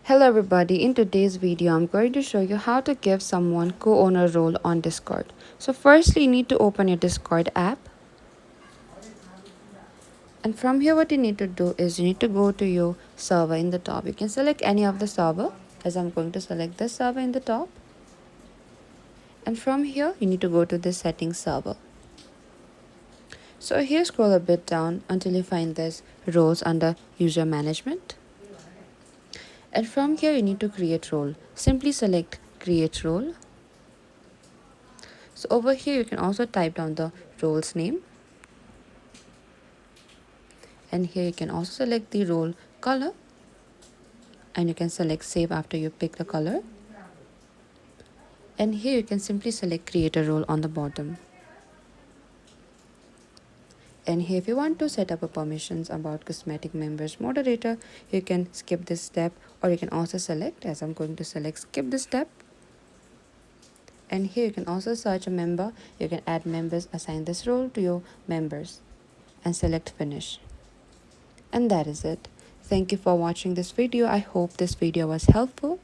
Hello everybody, in today's video I'm going to show you how to give someone co-owner role on Discord. So firstly you need to open your Discord app, and from here what you need to do is you need to go to your server in the top. You can select any of the server, as I'm going to select this server in the top, and from here you need to go to the settings server. So here scroll a bit down until you find this roles under user management, and from here you need to create role. Simply select create role. So over here you can also type down the role's name, and here you can also select the role color, and you can select save after you pick the color, and here you can simply select create a role on the bottom. And here if you want to set up a permissions about cosmetic members moderator, you can skip this step, or you can also select, as I'm going to select skip this step. And here you can also search a member. You can add members, assign this role to your members, and select finish. And that is it. Thank you for watching this video. I hope this video was helpful.